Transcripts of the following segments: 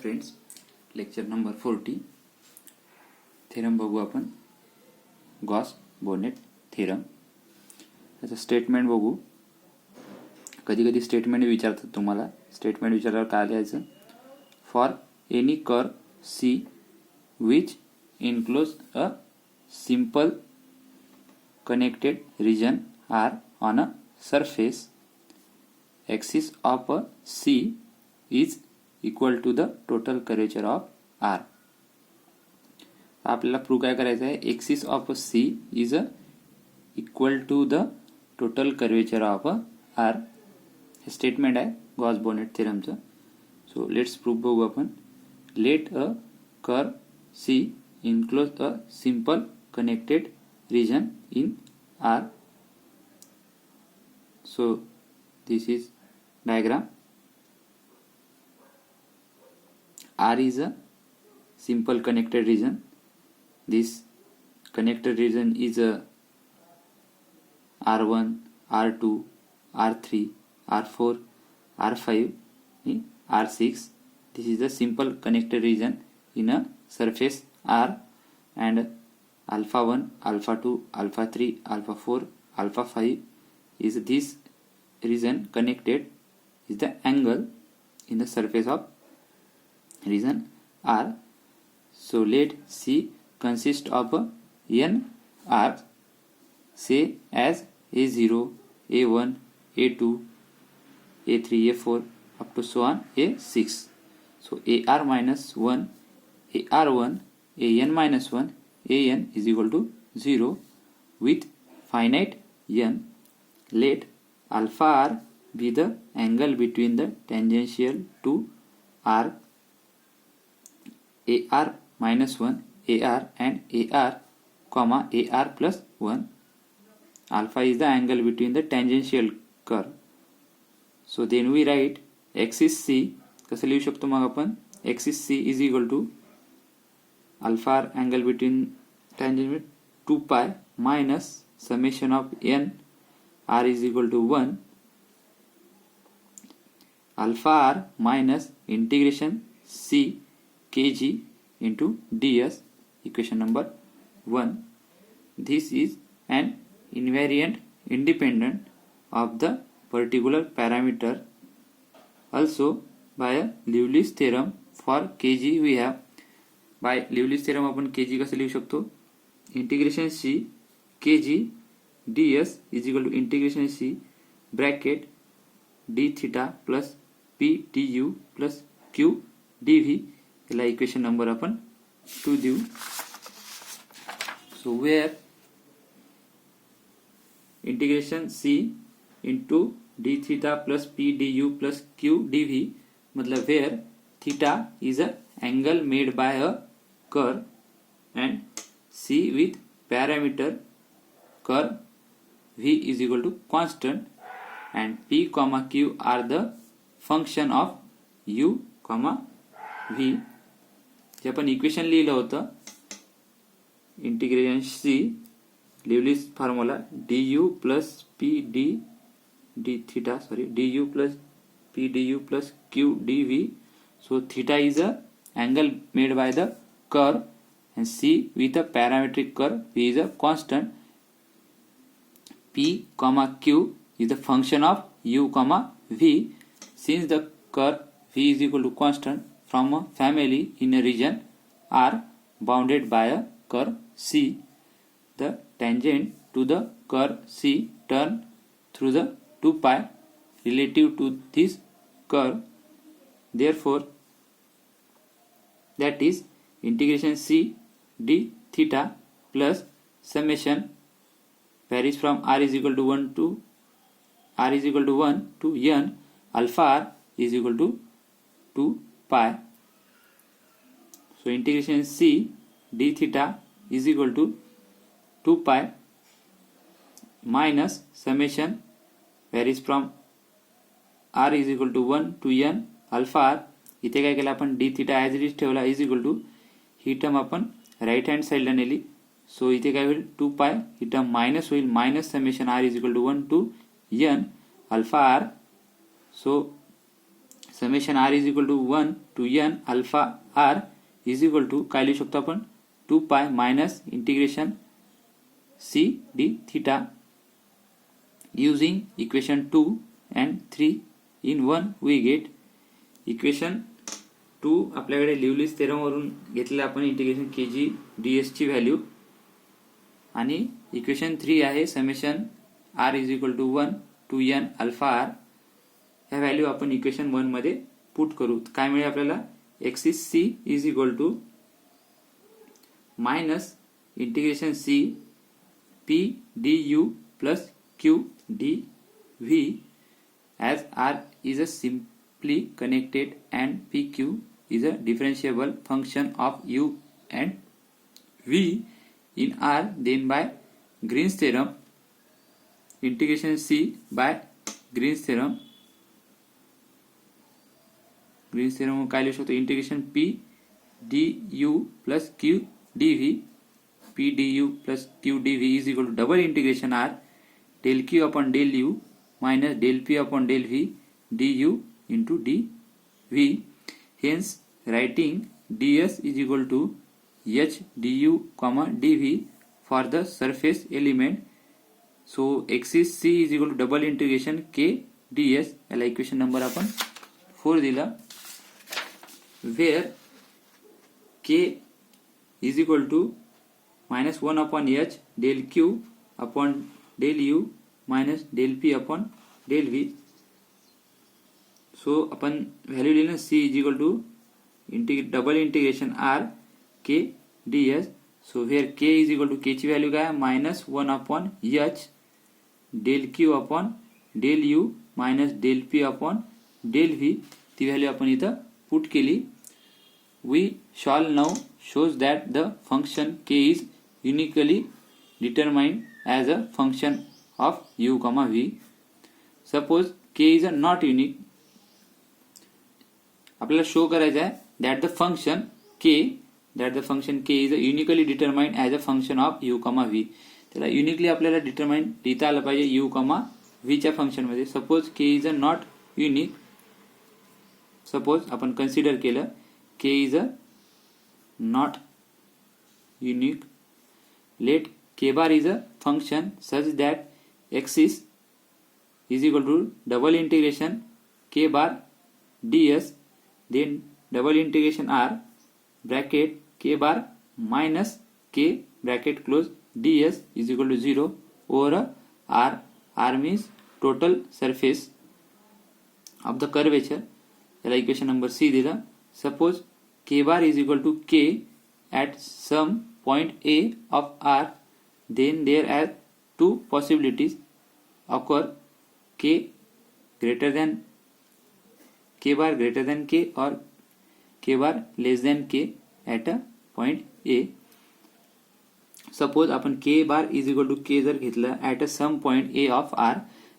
Friends, lecture number 40 theorem बघू आपण. Gauss bonnet theorem. याचं स्टेटमेंट बघू. कधी कधी स्टेटमेंट विचारतात तुम्हाला. स्टेटमेंट विचारल्यावर काय लिहायचं? For any curve C which enclose a simple connected region R on a surface axis of a C is equal to the total curvature of R. आपल्याला प्रूव्ह काय करायचं आहे? Excess of C is equal to the total curvature of R. हे statement आहे Gauss Bonnet थेरमचं. So let's prove बघू आपण. Let a curve C enclose a simple connected region in R. So this is diagram. R is a simple connected region. This connected region is a R1, R2, R3, R4, R5, R6. This is a simple connected region in a surface R, and alpha 1, alpha 2, alpha 3, alpha 4, alpha 5 is this region connected is the angle in the surface of region R. So let C consist of n arcs, say as A0, A1, A2, A3, A4 up to so on A6. So AR minus 1, AR1, AN minus 1, AN is equal to 0 with finite n. Let alpha r be the angle between the tangential to arc AR minus 1, AR and AR, comma AR plus 1. Alpha is the angle between the tangential curve. So then we write axis C. कसं लिहू शकतो मग आपण? Axis C is equal to alpha r angle between tangent 2 pi minus summation of n r is equal to 1 alpha r minus integration c kg into ds, equation number 1. This is an invariant independent of the particular parameter. Also by a Lewis theorem for kg we have. By Liouville's theorem आपण k g कसं लिहू शकतो? Integration C k g d s is equal to integration C bracket d theta plus p D you plus Q D v. याला equation number आपण 2 देऊ. So where integration C into d theta plus p D you plus Q D v मतलब where theta is a angle made by a curve and C with parameter curve V is equal to constant and P comma Q are the function of U comma V. जे आपण equation लिहिलं होतं integration C Liouville's formula d you plus p d d theta d you plus p D you plus Q D v. So theta is a angle made by the curve and C with a parametric curve V is a constant. P comma Q is the function of U comma V. Since the curve V is equal to constant from a family in a region R bounded by a curve C, the tangent to the curve C turn through the 2 pi relative to this curve. Therefore that is integration c d theta plus summation varies from r is equal to 1 to n alpha r is equal to 2 pi. So integration c d theta is equal to 2 pi minus summation varies from r is equal to 1 to n alpha r. इथे काय केलं आपण? D theta as it is ठेवला is equal to ही term आपण right hand साईडला नेली. So इथे काय होईल? 2 पाय ही टर्म मायनस होईल minus summation R is equal to 1 to N alpha r. So summation R is equal to 1 to N alpha r is equal to काय लिहू शकतो आपण 2 pi minus integration C d theta using equation 2 and 3 in 1 we get equation 2 आपल्याकडे लिवलीज थेरमवरून घेतलेलं आपण integration K G D S ची व्हॅल्यू आणि इक्वेशन 3 आहे summation R is equal to 1 to N alpha R ह्या व्हॅल्यू आपण इक्वेशन 1 मध्ये पुट करू. काय मिळेल आपल्याला axis C is equal to minus integration C P D you plus Q D V as R is a simply connected and PQ is a differentiable function of U and V in R, then by Green's theorem integration C by Green's theorem काय लिहू शकतो integration P du plus Q dv P du plus Q dv is equal to double integration R del Q upon del U minus del P upon del V du into dv. Hence writing ds is equal to h du comma dv for the surface element. So axis C is equal to double integration k ds याला equation number आपण 4 दिला where k is equal to minus 1 upon h del q upon del u minus del p upon del v. So आपण value लिहिलं c is equal to double integration R K d s. So where K is equal to K ची value काय minus 1 upon H del Q upon del U minus del P upon del V ती value आपण इथं put केली. We shall now shows that the function k is uniquely determined as a function of u comma v. Suppose k is a not unique. आपल्याला show करायचं आहे that the function k is a uniquely determined as a function of u comma v. त्याला uniquely आपल्याला determine लिहिता आलं पाहिजे u comma v च्या function मध्ये. Suppose k is a not unique. Suppose आपण कन्सिडर केलं k is a not unique. Let k bar is a function such that axis is equal to double integration k bar ds, then double integration r bracket k bar minus k bracket close ds is equal to 0 over r. R means total surface of the curvature. याला equation number C दिला. Suppose k bar is equal to k at some point A of R, then there are two possibilities occur, k greater than k bar greater than k or k bar less than k at a point A. Suppose आपण k bar is equal to k जर घेतलं at a some point A of R,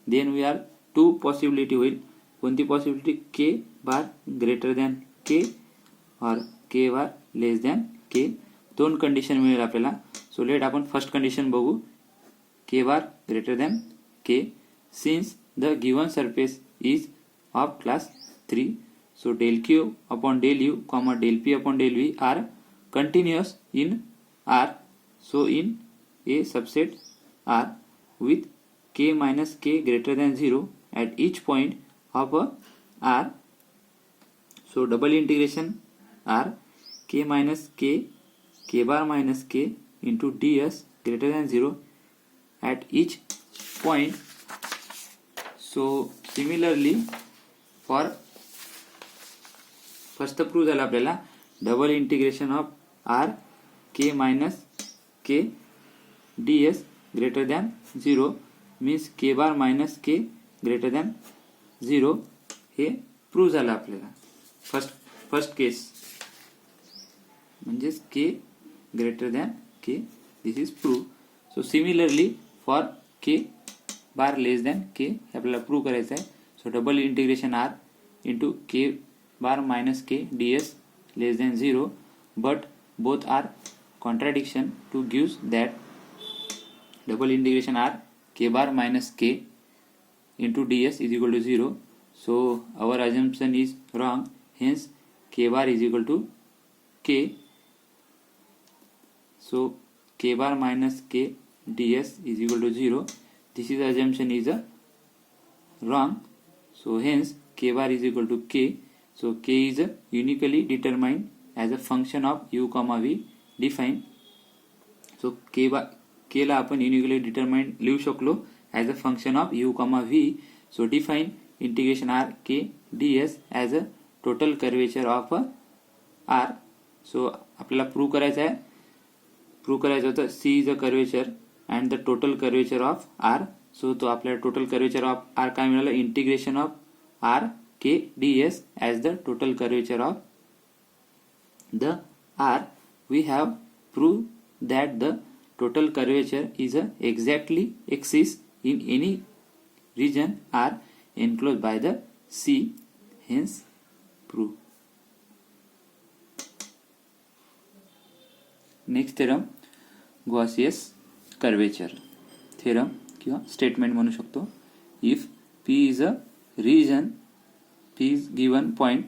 then we are two possibility होईल. कोणती possibility k bar greater than k or k bar less than k. दोन condition मिळेल आपल्याला. So let आपण first condition बघू. k bar greater than k since the given surface is of class 3. So del q upon del u comma del p upon del v are continuous in R. So in a subset R with k minus k greater than 0 at each point of a R. So double integration R k minus k bar minus k into ds greater than 0 at each point. So similarly for first prove झाला आपल्याला double integration of r k minus k ds greater than 0 means k bar minus k greater than 0 हे prove झालं आपल्याला. First केस म्हणजेच k greater than k, this is proof. So similarly for k bar less than k हे आपल्याला prove करायचं आहे. So double integration r into k bar minus k ds less than 0, but both are contradiction to gives that double integration r k bar minus k into ds is equal to 0. So our assumption is wrong. Hence k bar is equal to k. So k bar minus k ds is equal to 0. This is assumption is wrong. So hence k bar is equal to k. So k is uniquely determined as a function of u comma v defined. So k ला आपण uniquely determined लिहू शकलो as a function of u comma v. So define integration r k ds as a total curvature of r. So आपल्याला prove करायचं होतं c is a curvature and the total curvature of r. So तो आपल्याला total curvature of r काय मिळालं, integration of r k ds as the total curvature of the r. We have proved that the total curvature is exactly exists in any region r enclosed by the c. Hence prove. Next theorem Gaussian curvature theorem किंवा statement म्हणू शकतो. If p is a region, p is given point,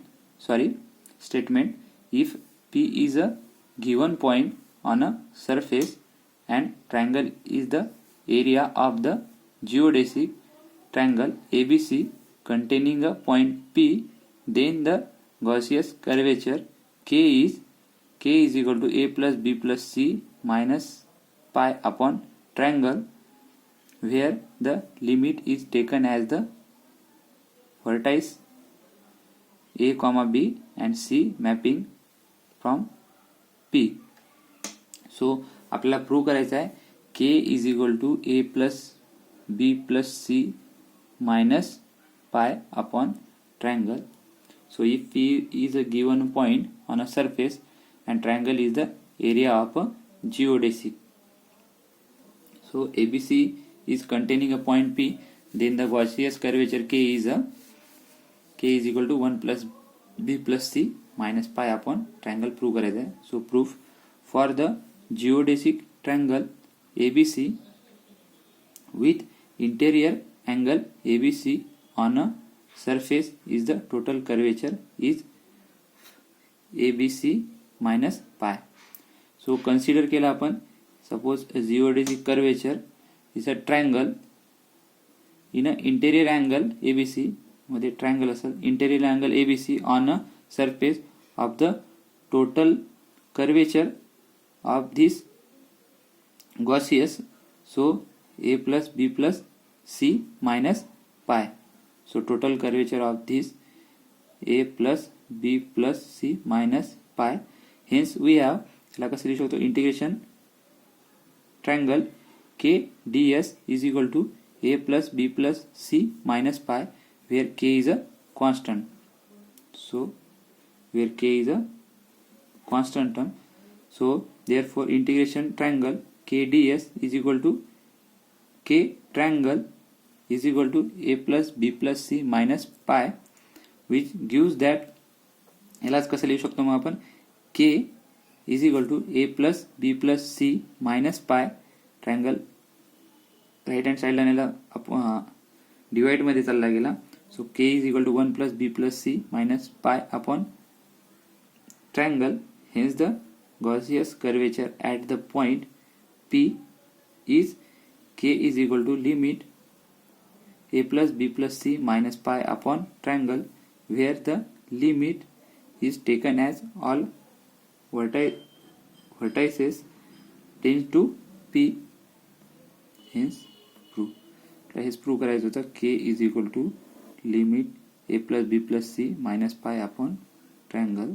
statement, if p is a given point on a surface and triangle is the area of the geodesic triangle ABC containing a point P, then the Gaussian curvature k is equal to a plus b plus c minus pi upon triangle, where the limit is taken as the vertices a comma b and c mapping from p. So आपल्याला prove करायचं आहे k is equal to a plus b plus c minus pi upon triangle. So if p is a given point on a surface and triangle is the area of a geodesic, so ABC is containing a point P, then the Gaussian curvature k is equal to 1 plus b plus c minus pi upon triangle prove करायचं आहे. So proof for the geodesic triangle ABC with interior angle ABC on a surface is the total curvature is ABC minus pi. So consider केला आपण, suppose a geodesic curvature is a triangle in a interior angle ABC मध्ये triangle असेल, interior angle ABC on a surface of the total curvature of this Gaussian. So a plus b plus c minus pi. So total curvature of this a plus b plus c minus pi. Hence we have ला कसं लिहू शकतो, integration triangle k ds is equal to a plus b plus c minus pi, where k is a constant. So where k is a constant term. So therefore integration triangle k ds is equal to k triangle is equal to a plus b plus c minus pi, which gives that यालाच कसं लिहू शकतो मग आपण, k is equal to a plus b plus c minus pi. Triangle right hand साईडला नेला divide मध्ये चालला गेला. So k is equal to 1 plus b plus c minus pi upon triangle. Hence the Gaussian curvature at the point P is k is equal to limit a plus b plus c minus pi upon triangle, where the limit is taken as all vertices tends to P. Hence proof. हेच prove करायचं होतं, k is equal to limit a plus b plus c minus pi upon triangle